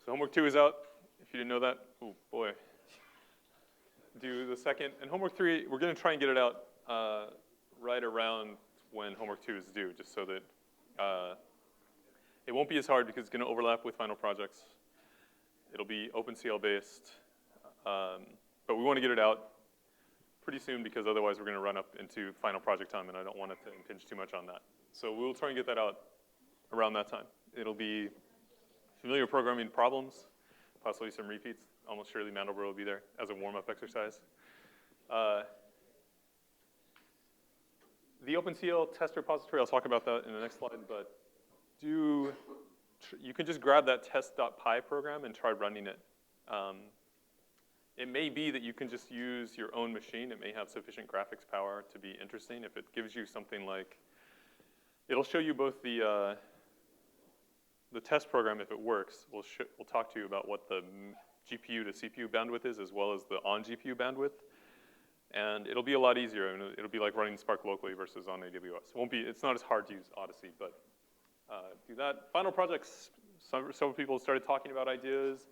So homework 2 is out, if you didn't know that. Oh, boy. Do the second. And homework 3, we're going to try and get it out right around when homework 2 is due, just so that it won't be as hard because it's going to overlap with final projects. It'll be OpenCL based. But we want to get it out pretty soon because otherwise we're going to run up into final project time, and I don't want it to impinge too much on that. So we'll try and get that out around that time. It'll be familiar programming problems, possibly some repeats. Almost surely Mandelbrot will be there as a warm-up exercise. The OpenCL test repository, I'll talk about that in the next slide, but you can just grab that test.py program and try running it. It may be that you can just use your own machine. It may have sufficient graphics power to be interesting. If it gives you something like, it'll show you both the test program, if it works. We'll talk to you about what the GPU to CPU bandwidth is, as well as the on-GPU bandwidth. And it'll be a lot easier. I mean, it'll be like running Spark locally versus on AWS. It's not as hard to use Odyssey, but do that. Final projects, several people started talking about ideas,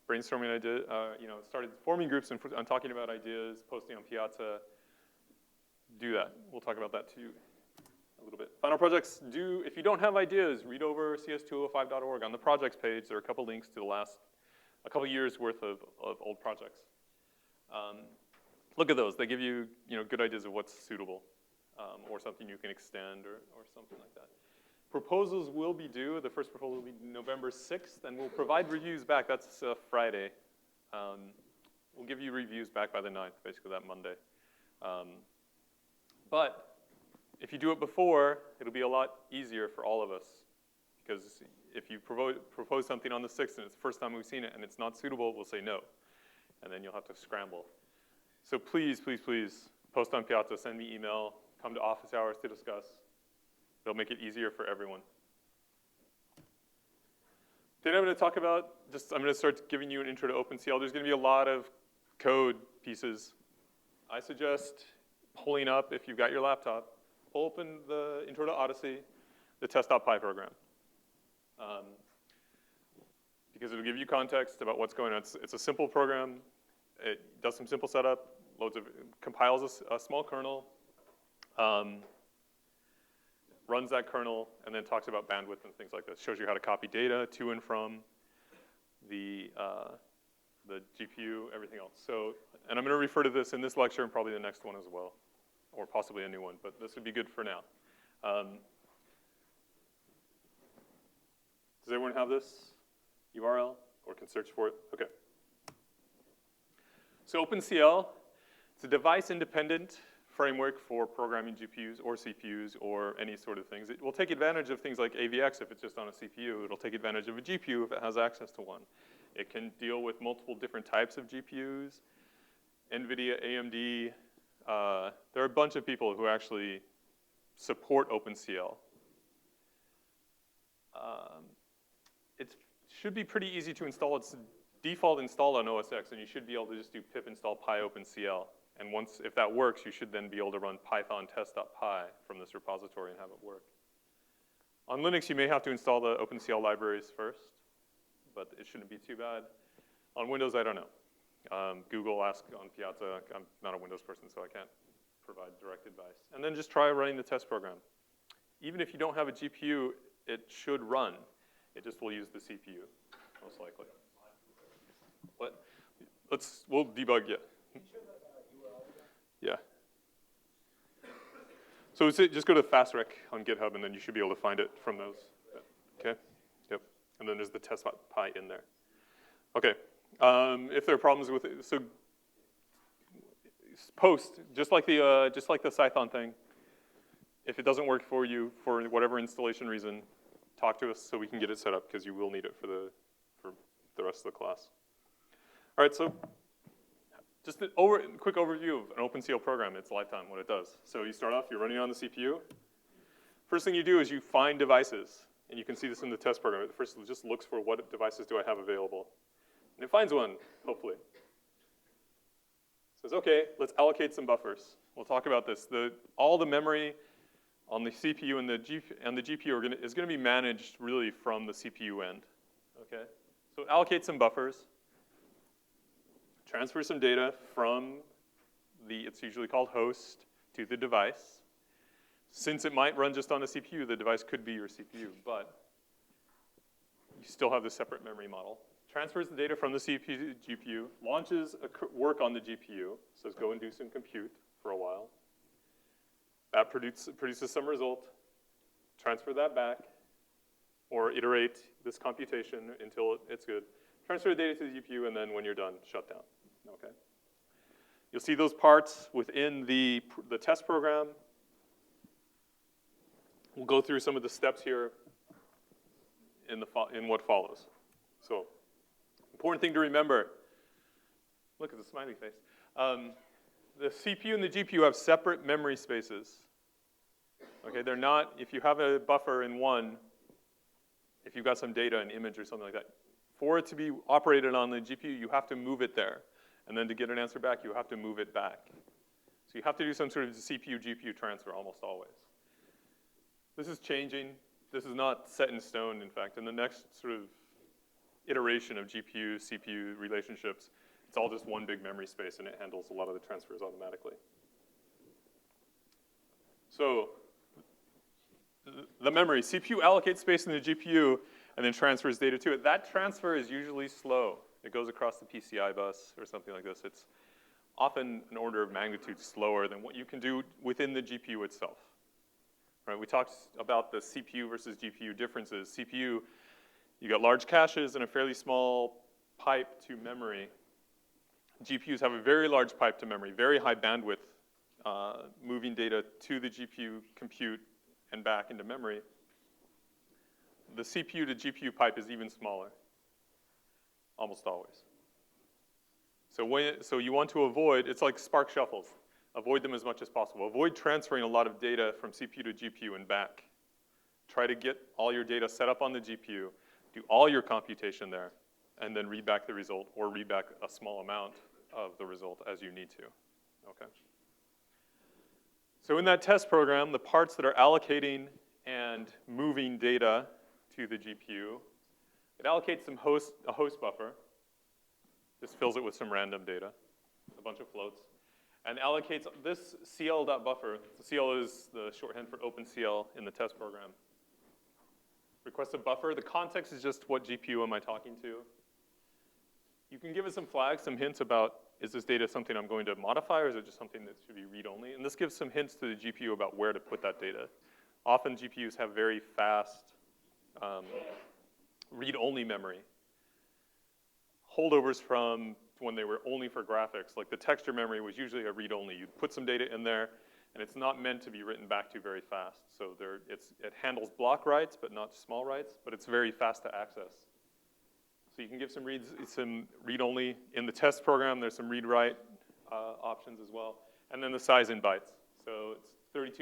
brainstorming ideas, started forming groups and talking about ideas, posting on Piazza. Do that. We'll talk about that too a little bit. Final projects, if you don't have ideas, read over cs205.org. On the projects page, there are a couple links to a couple years worth of old projects. Look at those. They give you, good ideas of what's suitable or something you can extend or something like that. Proposals will be due. The first proposal will be November 6th, and we'll provide reviews back. That's Friday. We'll give you reviews back by the 9th, basically that Monday. But if you do it before, it'll be a lot easier for all of us. Because if you propose something on the 6th and it's the first time we've seen it and it's not suitable, we'll say no. And then you'll have to scramble. So please, please, please post on Piazza, send me email, come to office hours to discuss. It'll make it easier for everyone. Then I'm going to talk about, I'm going to start giving you an intro to OpenCL. There's going to be a lot of code pieces. I suggest pulling up, if you've got your laptop, pull open the intro to Odyssey, the test.py program. Because it'll give you context about what's going on. It's a simple program. It does some simple setup, compiles a small kernel, runs that kernel, and then talks about bandwidth and things like this. Shows you how to copy data to and from the GPU, everything else. So, and I'm going to refer to this in this lecture and probably the next one as well, or possibly a new one, but this would be good for now. Does everyone have this URL or can search for it? Okay. So OpenCL, it's a device-independent framework for programming GPUs or CPUs or any sort of things. It will take advantage of things like AVX if it's just on a CPU. It'll take advantage of a GPU if it has access to one. It can deal with multiple different types of GPUs, NVIDIA, AMD. There are a bunch of people who actually support OpenCL. It should be pretty easy to install. It's default install on OS X, and you should be able to just do pip install PyOpenCL. And if that works, you should then be able to run Python test.py from this repository and have it work. On Linux, you may have to install the OpenCL libraries first, but it shouldn't be too bad. On Windows, I don't know. Google asked on Piazza. I'm not a Windows person, so I can't provide direct advice. And then just try running the test program. Even if you don't have a GPU, it should run. It just will use the CPU, most likely. What? We'll debug it. Yeah. So just go to FastRec on GitHub, and then you should be able to find it from those. Okay? Yep. And then there's the test.py in there. Okay. If there are problems with it, so post, just like the Cython thing. If it doesn't work for you for whatever installation reason, talk to us so we can get it set up because you will need it for the rest of the class. All right, so just a quick overview of an OpenCL program, its lifetime, what it does. So you start off, you're running on the CPU. First thing you do is you find devices, and you can see this in the test program. It first just looks for what devices do I have available. And it finds one, hopefully. It says, okay, let's allocate some buffers. We'll talk about this. All the memory on the CPU and the GPU is going to be managed really from the CPU end. Okay? So allocate some buffers, transfer some data from it's usually called host, to the device. Since it might run just on a CPU, the device could be your CPU, but you still have the separate memory model. Transfers the data from the CPU to the GPU, launches work on the GPU, says go and do some compute for a while. That produces some result, transfer that back, or iterate this computation until it's good. Transfer the data to the GPU, and then when you're done, shut down, okay? You'll see those parts within the test program. We'll go through some of the steps here in what follows. So, important thing to remember, look at the smiley face. The CPU and the GPU have separate memory spaces. Okay, they're not, if you have a buffer in one, if you've got some data, an image or something like that, for it to be operated on the GPU, you have to move it there. And then to get an answer back, you have to move it back. So you have to do some sort of CPU-GPU transfer almost always. This is changing. This is not set in stone, in fact. In the next sort of iteration of GPU, CPU relationships, it's all just one big memory space, and it handles a lot of the transfers automatically. So the memory, CPU allocates space in the GPU and then transfers data to it. That transfer is usually slow. It goes across the PCI bus or something like this. It's often an order of magnitude slower than what you can do within the GPU itself. Right? We talked about the CPU versus GPU differences. CPU, you got large caches and a fairly small pipe to memory. GPUs have a very large pipe to memory, very high bandwidth, moving data to the GPU compute and back into memory. The CPU to GPU pipe is even smaller, almost always. So you want to avoid, it's like Spark shuffles. Avoid them as much as possible. Avoid transferring a lot of data from CPU to GPU and back. Try to get all your data set up on the GPU, do all your computation there, and then read back the result or read back a small amount of the result as you need to, okay? So in that test program, the parts that are allocating and moving data to the GPU, it allocates a host buffer. This fills it with some random data, a bunch of floats, and allocates this CL.buffer. CL is the shorthand for OpenCL in the test program. Request a buffer. The context is just what GPU am I talking to. You can give it some flags, some hints about, is this data something I'm going to modify, or is it just something that should be read-only? And this gives some hints to the GPU about where to put that data. Often GPUs have very fast read-only memory. Holdovers from when they were only for graphics, like the texture memory was usually a read-only. You'd put some data in there, and it's not meant to be written back to very fast. So it handles block writes, but not small writes, but it's very fast to access. So you can give some read-only. In the test program, there's some read-write options as well. And then the size in bytes. So it's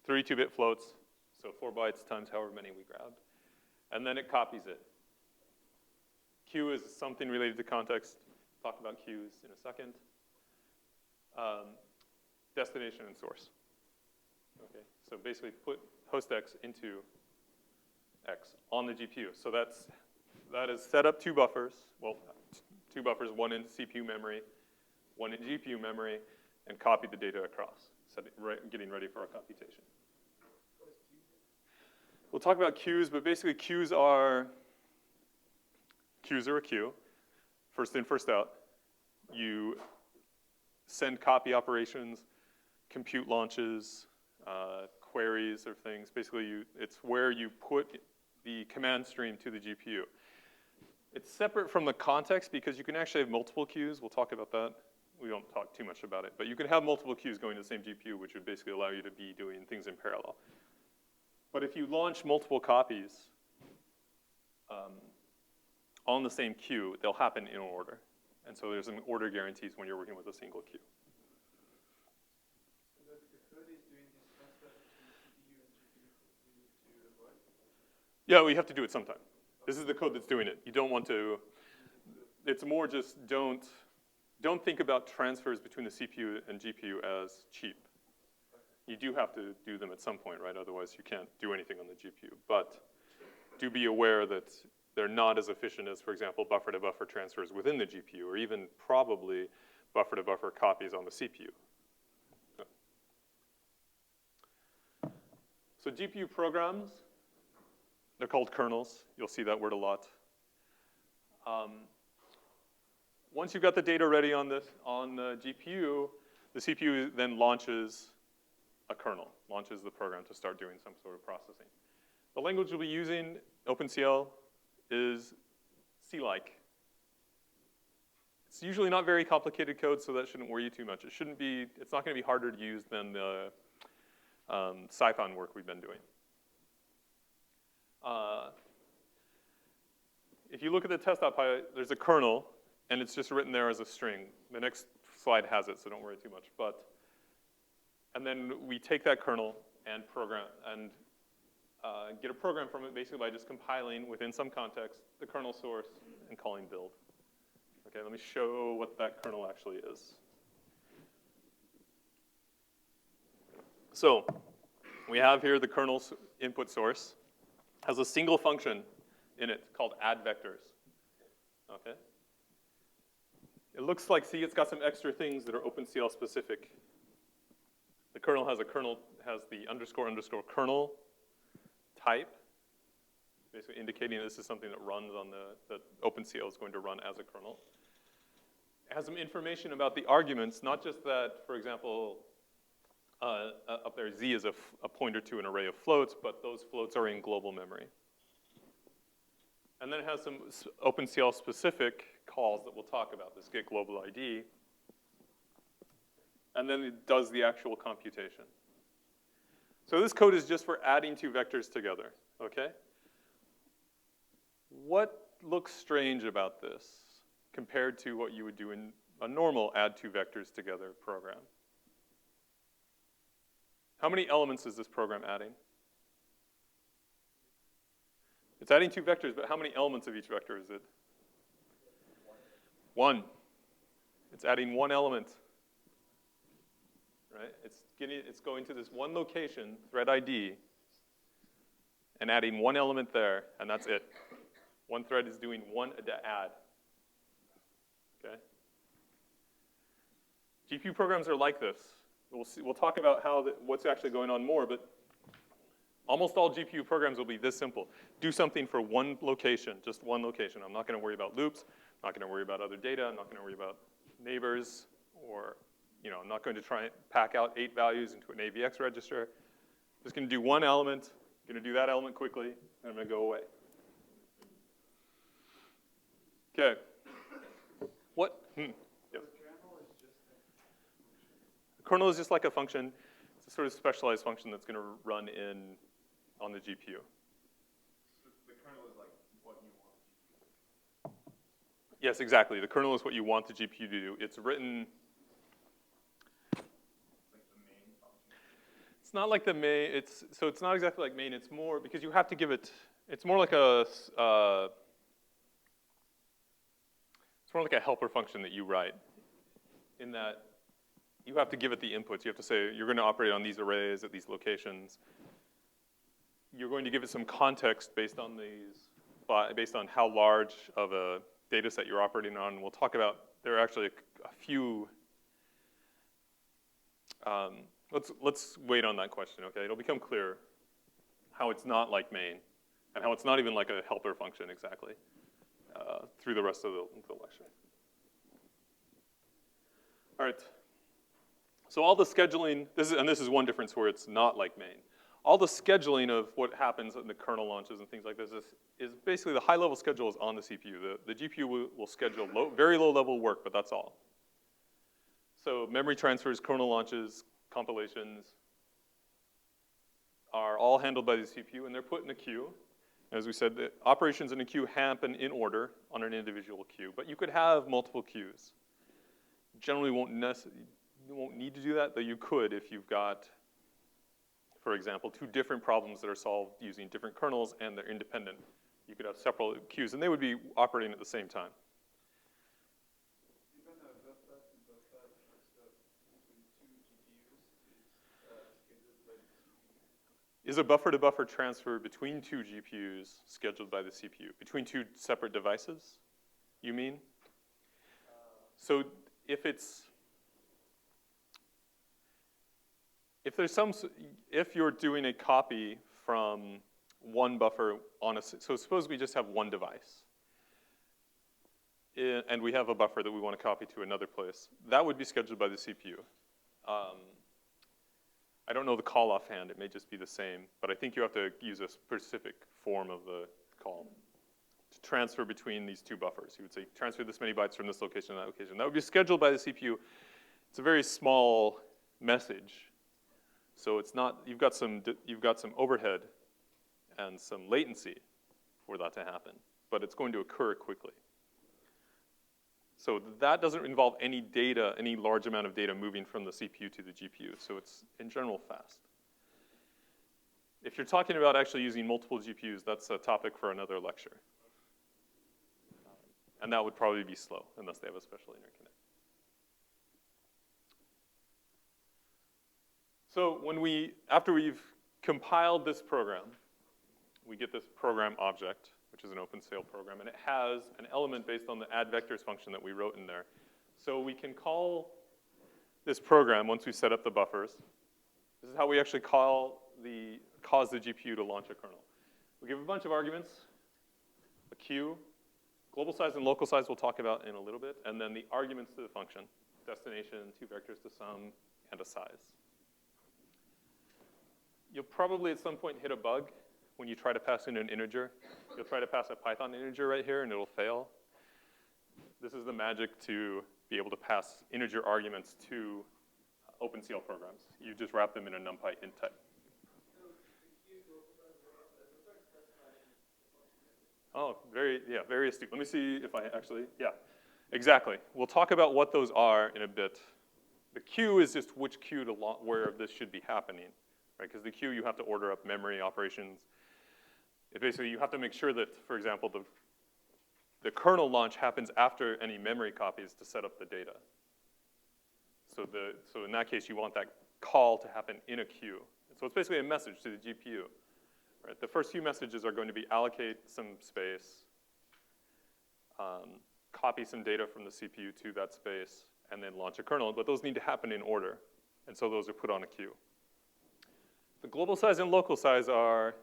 32-bit floats, so 4 bytes times however many we grabbed. And then it copies it. Q is something related to context. Talk about queues in a second. Destination and source. Okay, so basically put host X into X on the GPU. So that is set up 2 buffers. Well, 2 buffers, one in CPU memory, one in GPU memory, and copy the data across, getting ready for our computation. We'll talk about queues, but basically queues are a queue. First in, first out. You send copy operations, compute launches, queries or things. Basically, it's where you put the command stream to the GPU. It's separate from the context because you can actually have multiple queues. We'll talk about that. We won't talk too much about it. But you can have multiple queues going to the same GPU, which would basically allow you to be doing things in parallel. But if you launch multiple copies on the same queue, they'll happen in order. And so there's some order guarantees when you're working with a single queue. So the code is doing this transfer between CPU and GPU to avoid? Yeah, we have to do it sometime. This is the code that's doing it. You don't want to, it's more just don't think about transfers between the CPU and GPU as cheap. You do have to do them at some point, right? Otherwise you can't do anything on the GPU. But do be aware that they're not as efficient as, for example, buffer-to-buffer transfers within the GPU, or even probably buffer-to-buffer copies on the CPU. So GPU programs, they're called kernels. You'll see that word a lot. Once you've got the data ready on the GPU, the CPU then launches a kernel, launches the program to start doing some sort of processing. The language we'll be using, OpenCL, is C-like. It's usually not very complicated code, so that shouldn't worry you too much. It's not going to be harder to use than the Python work we've been doing. If you look at the test.py, there's a kernel, and it's just written there as a string. The next slide has it, so don't worry too much. And then we take that kernel and program and get a program from it basically by just compiling within some context the kernel source and calling build. Okay, let me show what that kernel actually is. So we have here the kernel's input source. Has a single function in it called add vectors. Okay. It looks like, see, it's got some extra things that are OpenCL specific. The kernel has the __ kernel type, basically indicating this is something that runs on that OpenCL is going to run as a kernel. It has some information about the arguments, not just that, for example, up there, Z is a pointer to an array of floats, but those floats are in global memory. And then it has some OpenCL specific calls that we'll talk about, this get global ID. And then it does the actual computation. So this code is just for adding two vectors together, okay? What looks strange about this compared to what you would do in a normal add two vectors together program? How many elements is this program adding? It's adding two vectors, but how many elements of each vector is it? One. It's adding one element. Right? It's going to this one location, thread ID, and adding one element there, and that's it. One thread is doing one add. Okay? GPU programs are like this. We'll talk about what's actually going on more, but almost all GPU programs will be this simple. Do something for one location, just one location. I'm not going to worry about loops. I'm not going to worry about other data. I'm not going to worry about neighbors, or I'm not going to try and pack out 8 values into an AVX register. I'm just going to do one element. I'm going to do that element quickly, and I'm going to go away. Okay. What? Yep. Kernel is just like a function. It's a sort of specialized function that's going to run on the GPU. So the kernel is like what you want. Yes, exactly. The kernel is what you want the GPU to do. It's written. Like the main function. It's not like the main. So it's not exactly like main. It's more because you have to give it. It's more like a. It's more like a helper function that you write. In that. You have to give it the inputs. You have to say, you're going to operate on these arrays at these locations. You're going to give it some context based on how large of a data set you're operating on. And we'll talk about, there are actually a few, let's wait on that question, okay? It'll become clear how it's not like main, and how it's not even like a helper function exactly through the rest of the lecture. All right. So all the scheduling, this is one difference where it's not like main. All the scheduling of what happens in the kernel launches and things like this is basically the high-level schedule is on the CPU. The GPU will schedule very low-level work, but that's all. So memory transfers, kernel launches, compilations are all handled by the CPU, and they're put in a queue. As we said, the operations in a queue happen in order on an individual queue, but you could have multiple queues. Generally you won't need to do that, but you could if you've got, for example, 2 different problems that are solved using different kernels and they're independent. You could have several queues, and they would be operating at the same time. Even a buffer transfer between 2 GPUs is scheduled by the CPU. is a buffer-to-buffer transfer between two GPUs scheduled by the CPU? Between two separate devices, you mean? So if you're doing a copy from one buffer so suppose we just have one device, and we have a buffer that we want to copy to another place, that would be scheduled by the CPU. I don't know the call offhand, it may just be the same, but I think you have to use a specific form of the call to transfer between these two buffers. You would say, transfer this many bytes from this location to that location. That would be scheduled by the CPU. It's a very small message. So it's not, you've got some overhead and some latency for that to happen, but it's going to occur quickly. So that doesn't involve any data, any large amount of data moving from the CPU to the GPU. So it's, in general, fast. If you're talking about actually using multiple GPUs, that's a topic for another lecture. And that would probably be slow, unless they have a special interconnect. So after we've compiled this program, we get this program object, which is an OpenSale program, and it has an element based on the add vectors function that we wrote in there. So we can call this program once we set up the buffers. This is how we actually cause the GPU to launch a kernel. We give a bunch of arguments, a queue, global size and local size we'll talk about in a little bit, and then the arguments to the function, destination, 2 vectors to sum, and a size. You'll probably at some point hit a bug when you try to pass in an integer. You'll try to pass a Python integer right here, and it'll fail. This is the magic to be able to pass integer arguments to OpenCL programs. You just wrap them in a NumPy int type. Oh, very astute. Let me see if I actually, yeah, exactly. We'll talk about what those are in a bit. The queue is just which queue to where this should be happening, right? Because the queue, you have to order up memory operations. Basically, you have to make sure that, for example, the kernel launch happens after any memory copies to set up the data. So in that case, you want that call to happen in a queue. So it's basically a message to the GPU. Right? The first few messages are going to be allocate some space, copy some data from the CPU to that space, and then launch a kernel. But those need to happen in order. And so those are put on a queue. The global size and local size are,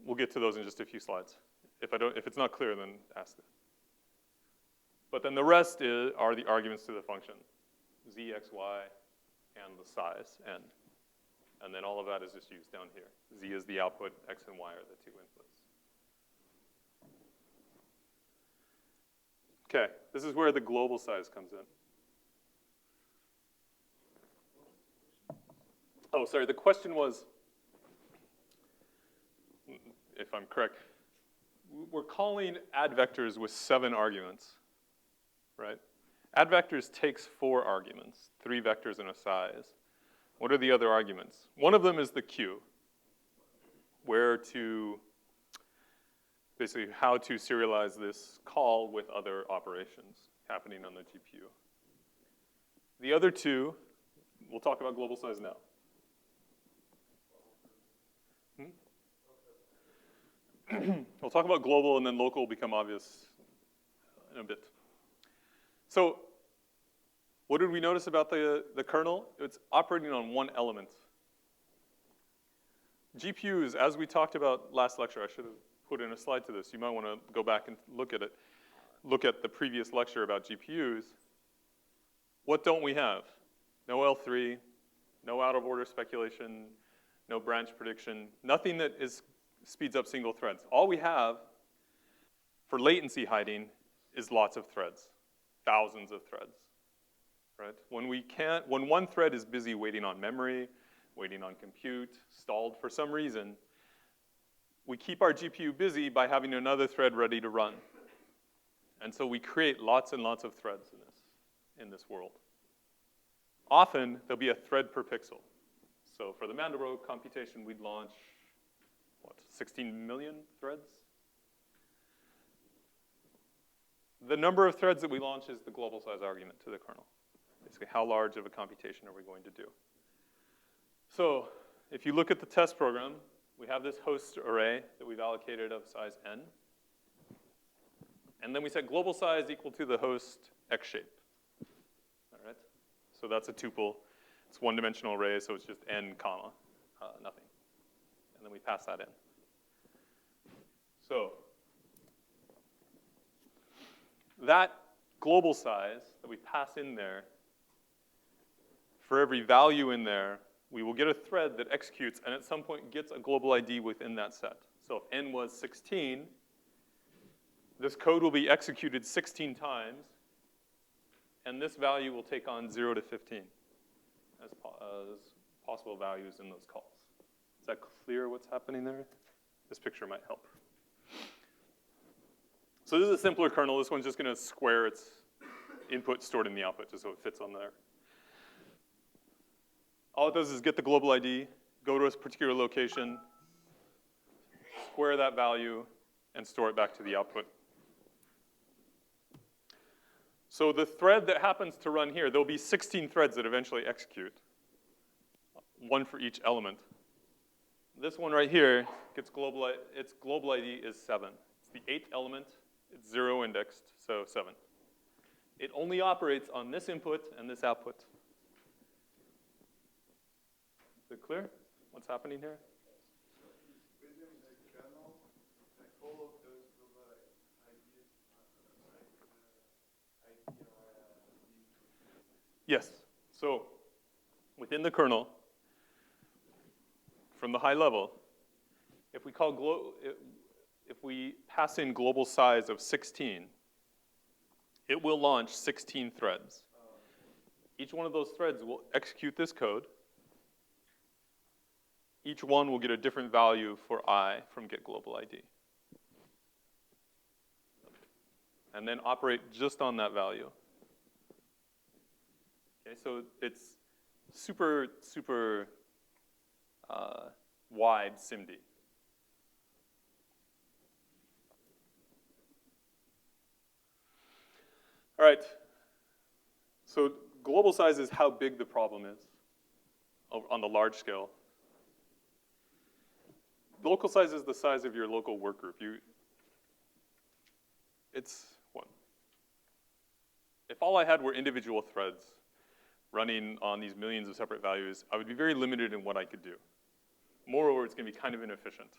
we'll get to those in just a few slides. If it's not clear, then ask it. But then the rest are the arguments to the function, z, x, y, and the size, n. And then all of that is just used down here. Z is the output, x and y are the 2 inputs. Okay, this is where the global size comes in. Oh, sorry, the question was, if I'm correct, we're calling add vectors with 7 arguments, right? Add vectors takes 4 arguments, 3 vectors and a size. What are the other arguments? One of them is the queue, basically how to serialize this call with other operations happening on the GPU. The other 2, we'll talk about global size now. We'll talk about global, and then local will become obvious in a bit. So what did we notice about the kernel? It's operating on one element. GPUs, as we talked about last lecture, I should have put in a slide to this. You might want to go back and look at it. Look at the previous lecture about GPUs. What don't we have? No L3, no out-of-order speculation, no branch prediction, nothing that speeds up single threads. All we have for latency hiding is lots of threads, thousands of threads, right? When one thread is busy waiting on memory, waiting on compute, stalled for some reason, we keep our GPU busy by having another thread ready to run. And so we create lots and lots of threads in this world. Often, there'll be a thread per pixel. So for the Mandelbrot computation, we'd launch, 16 million threads? The number of threads that we launch is the global size argument to the kernel. Basically, how large of a computation are we going to do? So if you look at the test program, we have this host array that we've allocated of size n. And then we set global size equal to the host x shape. All right? So that's a tuple. It's one-dimensional array, so it's just n comma nothing. And then we pass that in. So that global size that we pass in there, for every value in there, we will get a thread that executes and at some point gets a global ID within that set. So if n was 16, this code will be executed 16 times, and this value will take on 0 to 15 as possible values in those calls. Is that clear what's happening there? This picture might help. So this is a simpler kernel. This one's just going to square its input stored in the output just so it fits on there. All it does is get the global ID, go to a particular location, square that value, and store it back to the output. So the thread that happens to run here, there'll be 16 threads that eventually execute, one for each element. This one right here gets its global ID is 7. It's the 8th element. It's 0 indexed, so 7. It only operates on this input and this output. Is it clear what's happening here? So within the kernel, like all of those global ideas, Yes. So within the kernel, from the high level, if we pass in global size of 16, it will launch 16 threads. Each one of those threads will execute this code. Each one will get a different value for I from getGlobalID. And then operate just on that value. Okay, so it's super, super wide SIMD. All right. So global size is how big the problem is on the large scale. Local size is the size of your local work group. It's one. If all I had were individual threads running on these millions of separate values, I would be very limited in what I could do. Moreover, it's going to be kind of inefficient.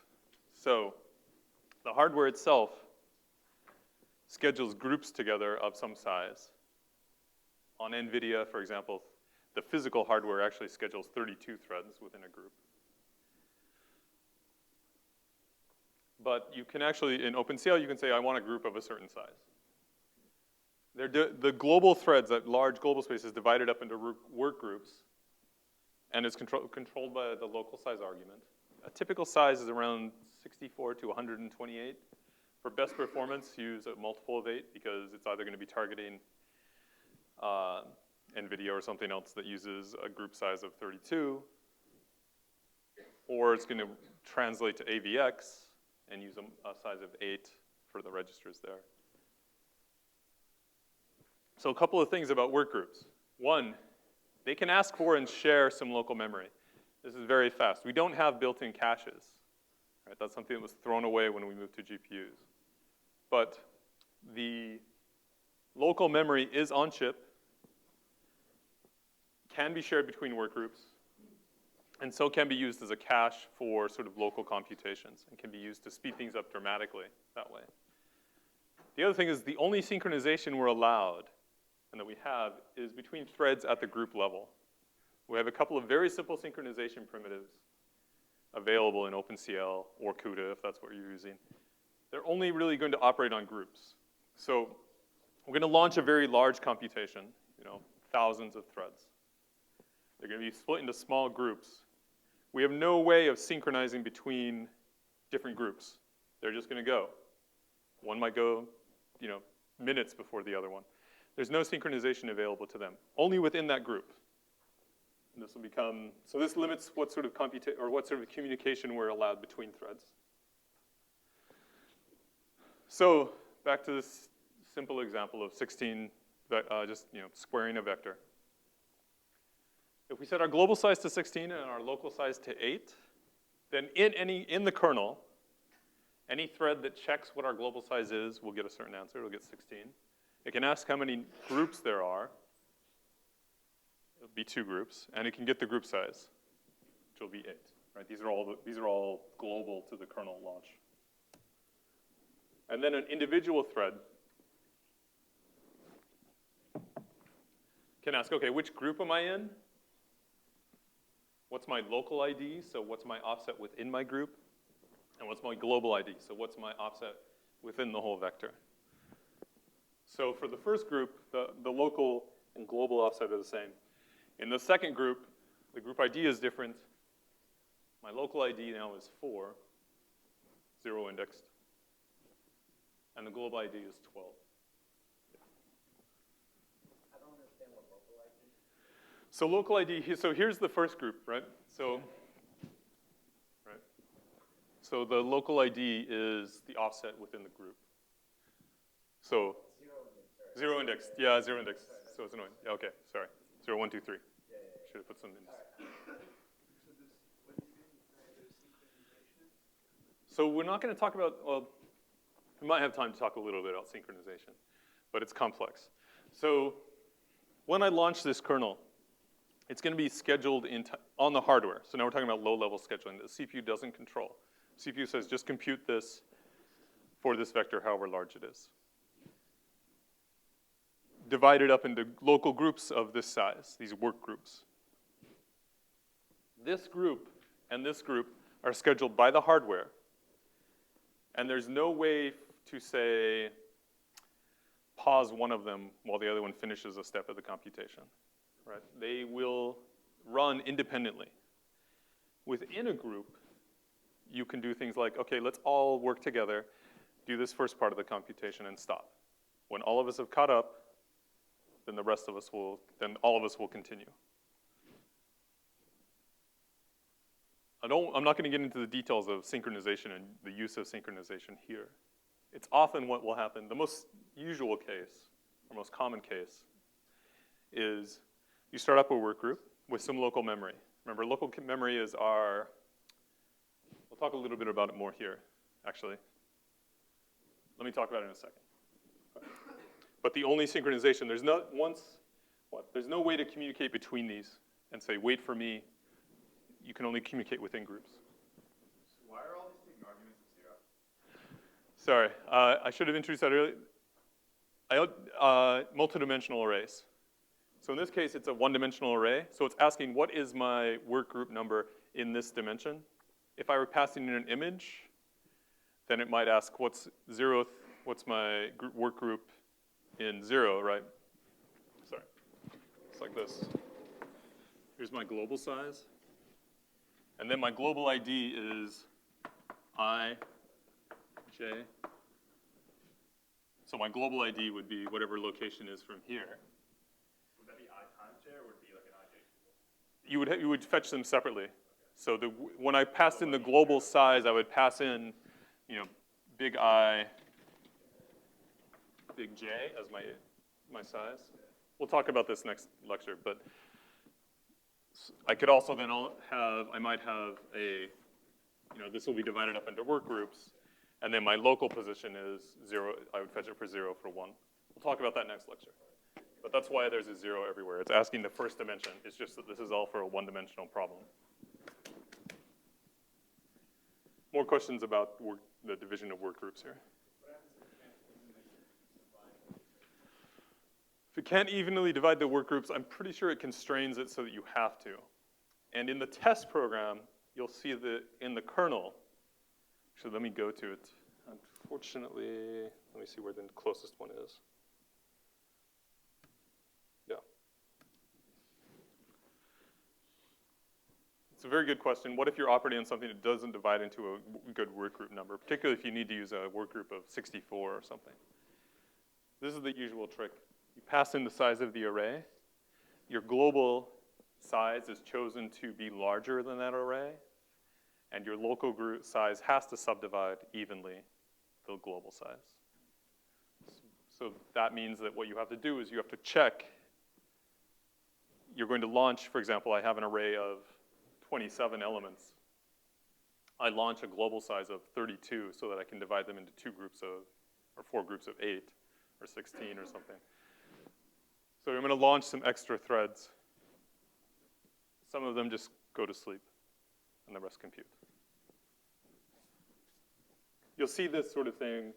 So the hardware itself schedules groups together of some size. On NVIDIA, for example, the physical hardware actually schedules 32 threads within a group. But you can actually, in OpenCL, you can say, I want a group of a certain size. The global threads, that large global space, is divided up into work groups, and it's controlled by the local size argument. A typical size is around 64 to 128. For best performance, use a multiple of 8 because it's either going to be targeting NVIDIA or something else that uses a group size of 32, or it's going to translate to AVX and use a size of 8 for the registers there. So a couple of things about work groups. One, they can ask for and share some local memory. This is very fast. We don't have built-in caches. Right? That's something that was thrown away when we moved to GPUs. But the local memory is on chip, can be shared between work groups, and so can be used as a cache for sort of local computations and can be used to speed things up dramatically that way. The other thing is the only synchronization we're allowed and that we have is between threads at the group level. We have a couple of very simple synchronization primitives available in OpenCL or CUDA if that's what you're using. They're only really going to operate on groups. So we're going to launch a very large computation, thousands of threads. They're going to be split into small groups. We have no way of synchronizing between different groups. They're just going to go. One might go, minutes before the other one. There's no synchronization available to them, only within that group. And this will become, so this limits what sort of communication we're allowed between threads. So back to this simple example of 16, just squaring a vector. If we set our global size to 16 and our local size to 8, then in the kernel, any thread that checks what our global size is will get a certain answer. It'll get 16. It can ask how many groups there are. It'll be 2 groups, and it can get the group size, which will be 8. Right? These are all global to the kernel launch. And then an individual thread can ask, okay, which group am I in? What's my local ID? So what's my offset within my group? And what's my global ID? So what's my offset within the whole vector? So for the first group, the local and global offset are the same. In the second group, the group ID is different. My local ID now is 4, 0 indexed. And the global ID is 12. I don't understand what local ID is. So local ID, so here's the first group, right? So the local ID is the offset within the group. So zero indexed, yeah, 0 indexed. So it's annoying. Yeah, okay, sorry. 0, 1, 2, 3. Should have put some indexed. So we're not going to talk about, well, we might have time to talk a little bit about synchronization, but it's complex. So when I launch this kernel, it's going to be scheduled on the hardware. So now we're talking about low-level scheduling that the CPU doesn't control. CPU says just compute this for this vector, however large it is. Divide it up into local groups of this size, these work groups. This group and this group are scheduled by the hardware. And there's no way to say, pause one of them while the other one finishes a step of the computation, right? They will run independently. Within a group, you can do things like, okay, let's all work together, do this first part of the computation and stop. When all of us have caught up, then all of us will continue. I'm not going to get into the details of synchronization and the use of synchronization here. It's often what will happen. The most usual case, or most common case, is you start up a work group with some local memory. Remember, local memory is we'll talk a little bit about it more here, actually. Let me talk about it in a second. But the only synchronization, there's no way to communicate between these and say, wait for me. You can only communicate within groups. Why are all these taking arguments of 0? Sorry, I should have introduced that earlier. Multidimensional arrays. So in this case, it's a one-dimensional array. So it's asking, what is my work group number in this dimension? If I were passing in an image, then it might ask, what's my work group in 0, right? Sorry, it's like this. Here's my global size. And then my global ID is I, J. So my global ID would be whatever location is from here. Would that be I times J, or would it be like an IJ? You would fetch them separately. So when I passed in the global size, I would pass in, big I, big J as my size. We'll talk about this next lecture, but I could also then I might have this will be divided up into work groups, and then my local position is 0. I would fetch it for 0 for 1. We'll talk about that next lecture. But that's why there's a 0 everywhere. It's asking the first dimension. It's just that this is all for a one-dimensional problem. More questions about the division of work groups here? If it can't evenly divide the work groups, I'm pretty sure it constrains it so that you have to. And in the test program, you'll see that in the kernel, actually let me go to it. Unfortunately, let me see where the closest one is. Yeah. It's a very good question. What if you're operating on something that doesn't divide into a good work group number, particularly if you need to use a work group of 64 or something? This is the usual trick. You pass in the size of the array. Your global size is chosen to be larger than that array. And your local group size has to subdivide evenly the global size. So that means that what you have to do is you have to check you're going to launch, for example, I have an array of 27 elements. I launch a global size of 32 so that I can divide them into 2 groups of, or 4 groups of 8, or 16 or something. So I'm gonna launch some extra threads. Some of them just go to sleep, and the rest compute. You'll see this sort of thing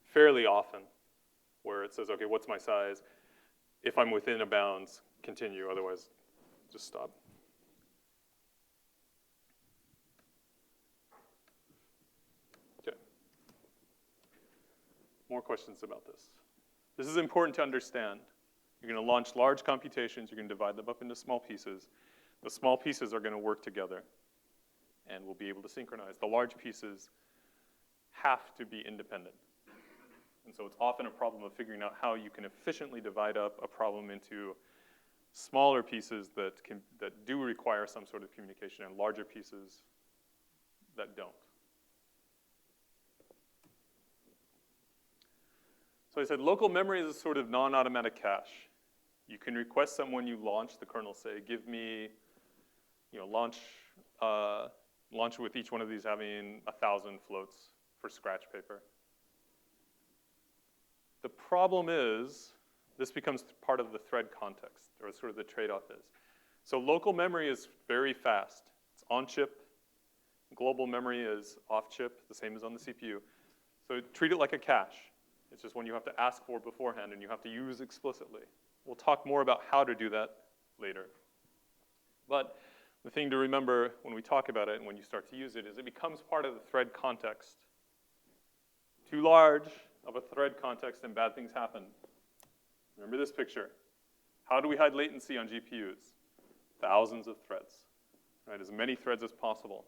fairly often, where it says, okay, what's my size? If I'm within a bounds, continue, otherwise just stop. Okay. More questions about this. This is important to understand. You're gonna launch large computations, you're gonna divide them up into small pieces. The small pieces are gonna work together, and we'll be able to synchronize. The large pieces have to be independent. And so it's often a problem of figuring out how you can efficiently divide up a problem into smaller pieces that do require some sort of communication and larger pieces that don't. So I said local memory is a sort of non-automatic cache. You can request someone you launch the kernel, say, give me, launch with each one of these having 1,000 floats for scratch paper. The problem is, this becomes part of the thread context, or sort of the trade-off is. So local memory is very fast. It's on chip. Global memory is off chip, the same as on the CPU. So treat it like a cache. It's just one you have to ask for beforehand and you have to use explicitly. We'll talk more about how to do that later. But the thing to remember when we talk about it and when you start to use it is it becomes part of the thread context. Too large of a thread context and bad things happen. Remember this picture. How do we hide latency on GPUs? Thousands of threads, right? As many threads as possible.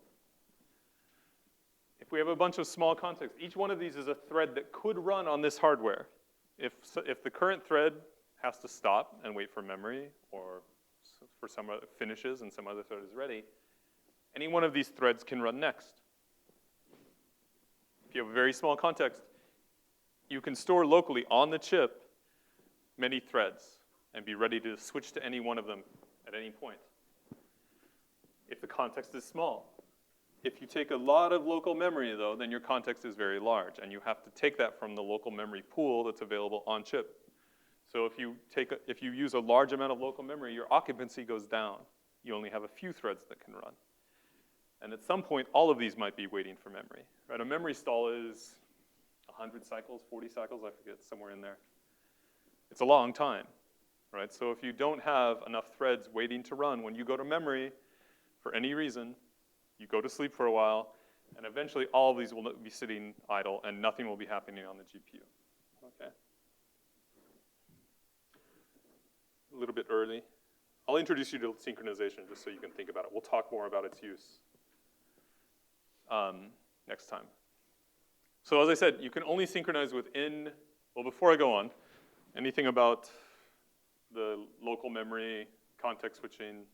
If we have a bunch of small contexts, each one of these is a thread that could run on this hardware. If the current thread has to stop and wait for memory or for some other finishes and some other thread is ready, any one of these threads can run next. If you have a very small context, you can store locally on the chip many threads and be ready to switch to any one of them at any point. If the context is small. If you take a lot of local memory, though, then your context is very large, and you have to take that from the local memory pool that's available on chip. So if you use a large amount of local memory, your occupancy goes down. You only have a few threads that can run. And at some point, all of these might be waiting for memory, right? A memory stall is 100 cycles, 40 cycles, I forget, somewhere in there. It's a long time, right? So if you don't have enough threads waiting to run, when you go to memory, for any reason, you go to sleep for a while, and eventually all of these will be sitting idle, and nothing will be happening on the GPU, okay? A little bit early. I'll introduce you to synchronization just so you can think about it. We'll talk more about its use next time. So as I said, you can only synchronize within, well, before I go on, anything about the local memory, context switching,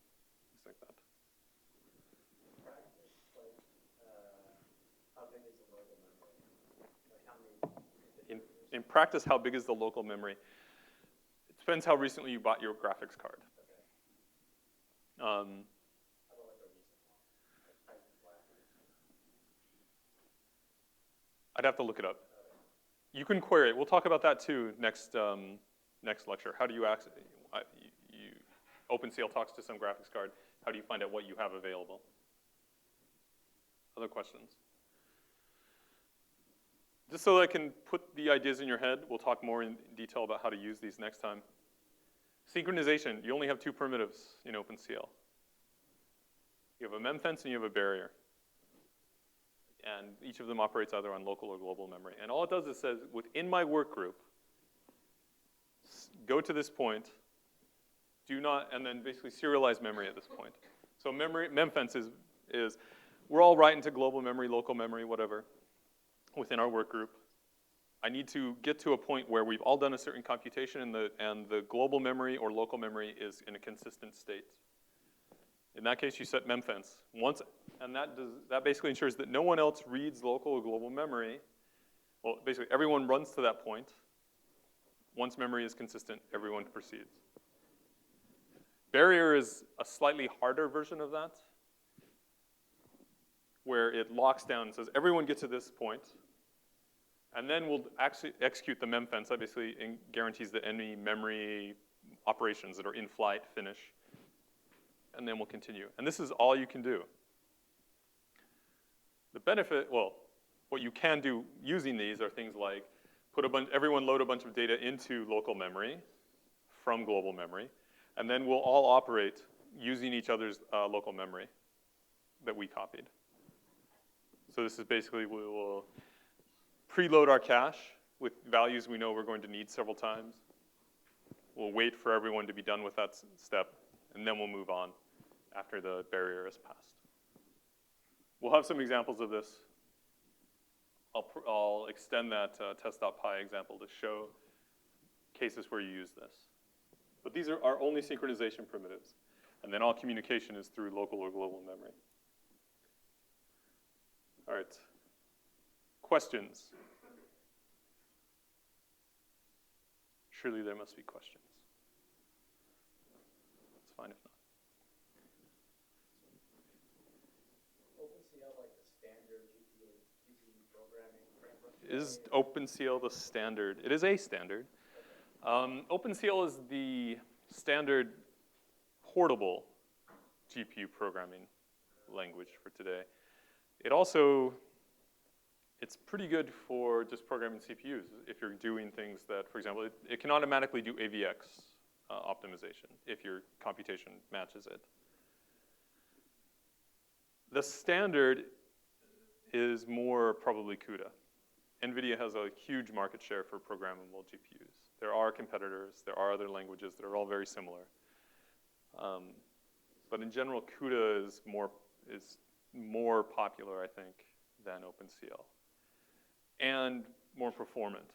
things like that. In practice, how big is the local memory? It depends how recently you bought your graphics card. I'd have to look it up. You can query it. We'll talk about that too next lecture. How do you access? OpenCL talks to some graphics card. How do you find out what you have available? Other questions? Just so I can put the ideas in your head, we'll talk more in detail about how to use these next time. Synchronization, you only have 2 primitives in OpenCL. You have a memfence and you have a barrier. And each of them operates either on local or global memory. And all it does is says, within my work group, go to this point, do not, and then basically serialize memory at this point. So memfence is we're all writing to global memory, local memory, whatever, within our work group. I need to get to a point where we've all done a certain computation and the global memory or local memory is in a consistent state. In that case, you set memfence. And that basically ensures that no one else reads local or global memory. Well, basically, everyone runs to that point. Once memory is consistent, everyone proceeds. Barrier is a slightly harder version of that, where it locks down and says, everyone gets to this point, and then we'll actually execute the memfence, obviously, and guarantees that any memory operations that are in flight finish, and then we'll continue. And this is all you can do. The benefit, well, what you can do using these are things like everyone load a bunch of data into local memory from global memory, and then we'll all operate using each other's local memory that we copied. So this is basically, we will preload our cache with values we know we're going to need several times. We'll wait for everyone to be done with that step, and then we'll move on after the barrier is passed. We'll have some examples of this. I'll extend that test.py example to show cases where you use this. But these are our only synchronization primitives. And then all communication is through local or global memory. All right. Questions? Surely there must be questions. It's fine if not. OpenCL like the standard GPU programming framework? Is OpenCL the standard? It is a standard. OpenCL is the standard portable GPU programming language for today. It's pretty good for just programming CPUs if you're doing things that, for example, it can automatically do AVX optimization if your computation matches it. The standard is more probably CUDA. NVIDIA has a huge market share for programmable GPUs. There are competitors, there are other languages that are all very similar. But in general, CUDA is more popular, I think, than OpenCL. And more performant.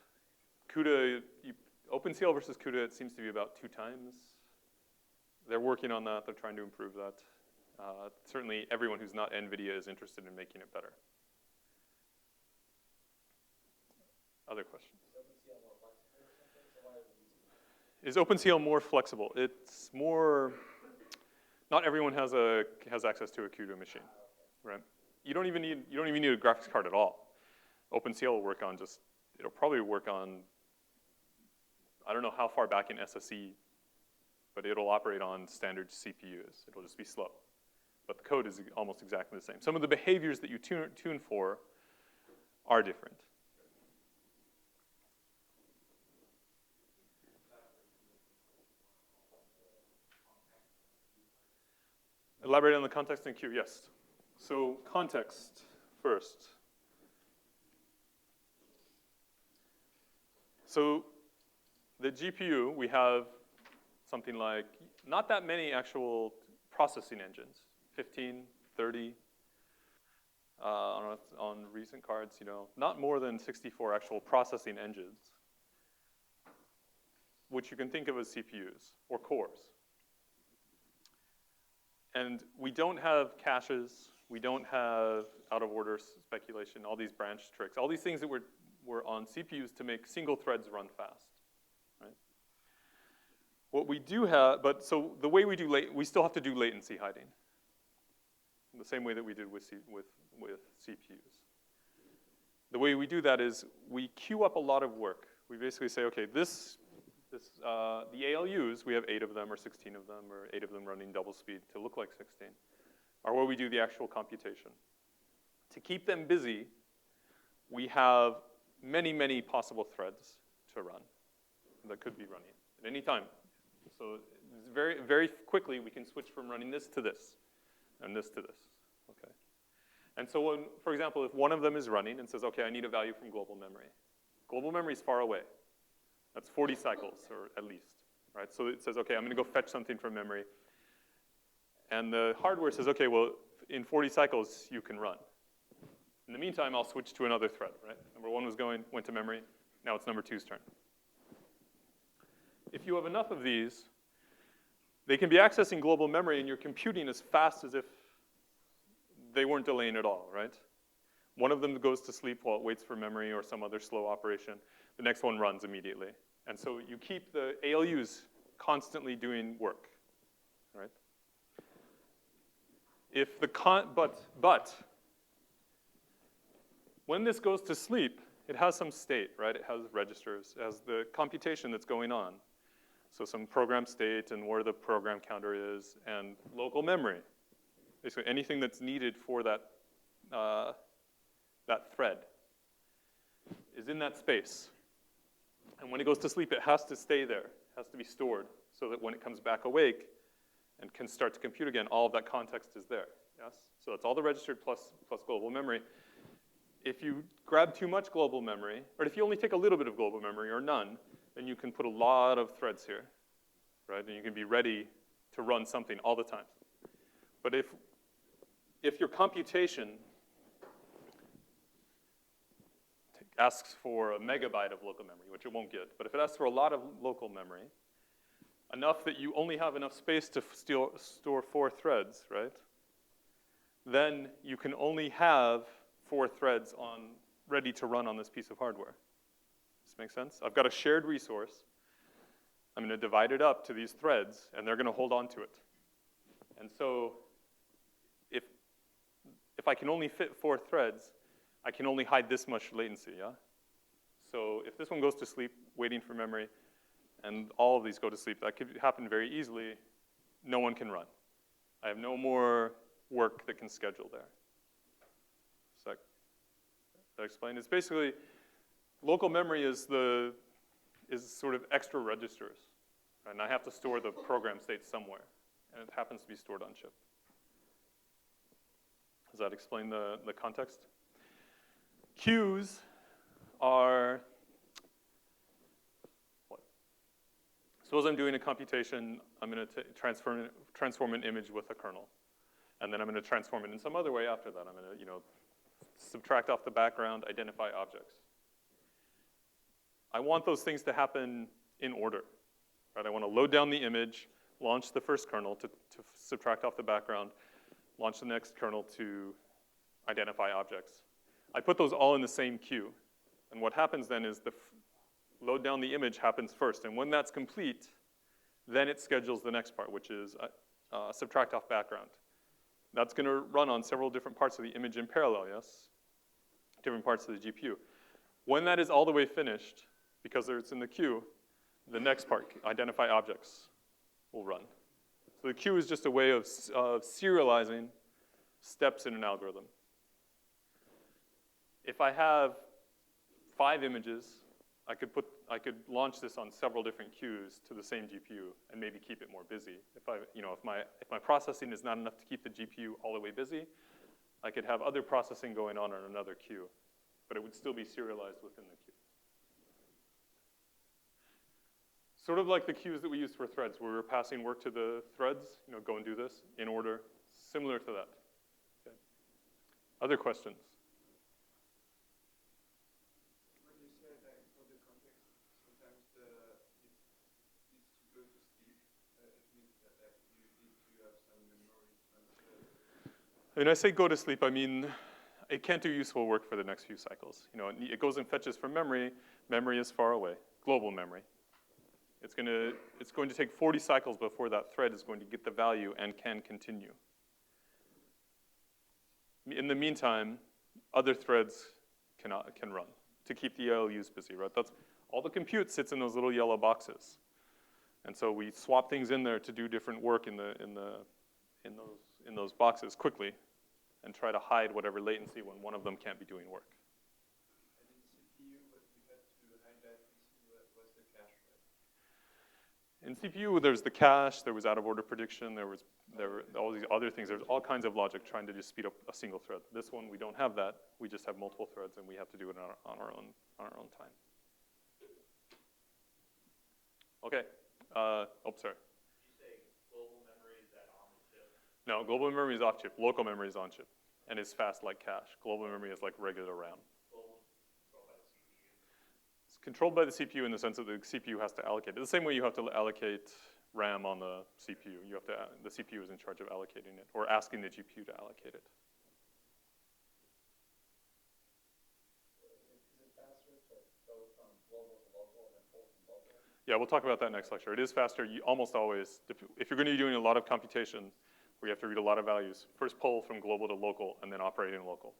OpenCL versus CUDA, it seems to be about 2 times. They're working on that, they're trying to improve that. Certainly everyone who's not NVIDIA is interested in making it better. Other questions? Is OpenCL more flexible? It's more, not everyone has access to a CUDA machine, right? You don't even need a graphics card at all. OpenCL will work on it'll probably work on, I don't know how far back in SSE, but it'll operate on standard CPUs. It'll just be slow. But the code is almost exactly the same. Some of the behaviors that you tune for are different. Elaborate on the context and queue, yes. So context first. So the GPU, we have something like, not that many actual processing engines, 15, 30 on recent cards, not more than 64 actual processing engines, which you can think of as CPUs or cores. And we don't have caches, we don't have out-of-order speculation, all these branch tricks, all these things that were on CPUs to make single threads run fast, right? What we do have, so the way we do, we still have to do latency hiding, the same way that we did with CPUs. The way we do that is we queue up a lot of work. We basically say, okay, the ALUs, we have 8 of them or 16 of them or 8 of them running double speed to look like 16, are where we do the actual computation. To keep them busy, we have many, many possible threads to run that could be running at any time. So very, very quickly, we can switch from running this to this and this to this, okay? And so for example, if one of them is running and says, okay, I need a value from global memory is far away. That's 40 cycles, or at least, right? So it says, okay, I'm gonna go fetch something from memory. And the hardware says, okay, well, in 40 cycles, you can run. In the meantime, I'll switch to another thread, right? Number 1 went to memory. Now it's number 2's turn. If you have enough of these, they can be accessing global memory and you're computing as fast as if they weren't delaying at all, right? One of them goes to sleep while it waits for memory or some other slow operation. The next one runs immediately. And so you keep the ALUs constantly doing work, if the when this goes to sleep, it has some state, right? It has registers, it has the computation that's going on. So some program state and where the program counter is, and local memory. Basically anything that's needed for that, that thread is in that space. And when it goes to sleep, it has to stay there. It has to be stored so that when it comes back awake and can start to compute again, all of that context is there, yes? So that's all the registered plus global memory. If you grab too much global memory, or if you only take a little bit of global memory or none, then you can put a lot of threads here, right? And you can be ready to run something all the time. But if your computation asks for a megabyte of local memory, which it won't get, but if it asks for a lot of local memory, enough that you only have enough space to store 4 threads, right? Then you can only have 4 threads ready to run on this piece of hardware. Does this make sense? I've got a shared resource. I'm going to divide it up to these threads, and they're going to hold on to it. And so if I can only fit 4 threads, I can only hide this much latency, yeah? So if this one goes to sleep, waiting for memory, and all of these go to sleep, that could happen very easily. No one can run. I have no more work that can schedule there. Does that explain? It's basically, local memory is sort of extra registers, and I have to store the program state somewhere, and it happens to be stored on chip. Does that explain the context? Queues are, what? Suppose I'm doing a computation, I'm going to transform an image with a kernel. And then I'm going to transform it in some other way after that. I'm going to, subtract off the background, identify objects. I want those things to happen in order, right? I want to load down the image, launch the first kernel to subtract off the background, launch the next kernel to identify objects. I put those all in the same queue. And what happens then is the load down the image happens first. And when that's complete, then it schedules the next part, which is subtract off background. That's going to run on several different parts of the image in parallel, yes? Different parts of the GPU. When that is all the way finished, because it's in the queue, the next part, identify objects, will run. So the queue is just a way of serializing steps in an algorithm. If I have 5 images, I could launch this on several different queues to the same GPU and maybe keep it more busy. If my processing is not enough to keep the GPU all the way busy, I could have other processing going on another queue, but it would still be serialized within the queue. Sort of like the queues that we use for threads, where we're passing work to the threads, go and do this in order, similar to that. Okay. Other questions? When I say go to sleep, I mean it can't do useful work for the next few cycles. It goes and fetches from memory. Memory is far away, global memory. It's going to take 40 cycles before that thread is going to get the value and can continue. In the meantime, other threads can run to keep the ALUs busy, right? That's all the compute sits in those little yellow boxes. And so we swap things in there to do different work in those boxes quickly, and try to hide whatever latency when one of them can't be doing work. And in CPU, what we had to hide that was the cache, right? In CPU, there's the cache, there was out-of-order prediction, there were all these other things. There's all kinds of logic trying to just speed up a single thread. This one, we don't have that. We just have multiple threads, and we have to do it on our own time. Okay. Sorry. No, global memory is off chip. Local memory is on chip, and is fast like cache. Global memory is like regular RAM. It's controlled by the CPU in the sense that the CPU has to allocate it. The same way you have to allocate RAM on the CPU. The CPU is in charge of allocating it, or asking the GPU to allocate it. Is it faster to go from global to local and then pull from local? Yeah, we'll talk about that next lecture. It is faster. You almost always, if you're going to be doing a lot of computation, where you have to read a lot of values. First pull from global to local, and then operating local.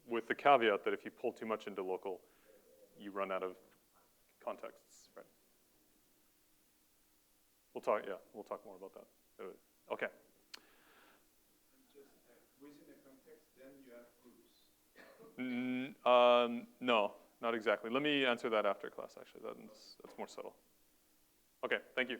With the caveat that if you pull too much into local, you run out of contexts, right? We'll talk more about that. Okay. And just within the context, then you have groups. No, not exactly. Let me answer that after class, actually. That's more subtle. Okay, thank you.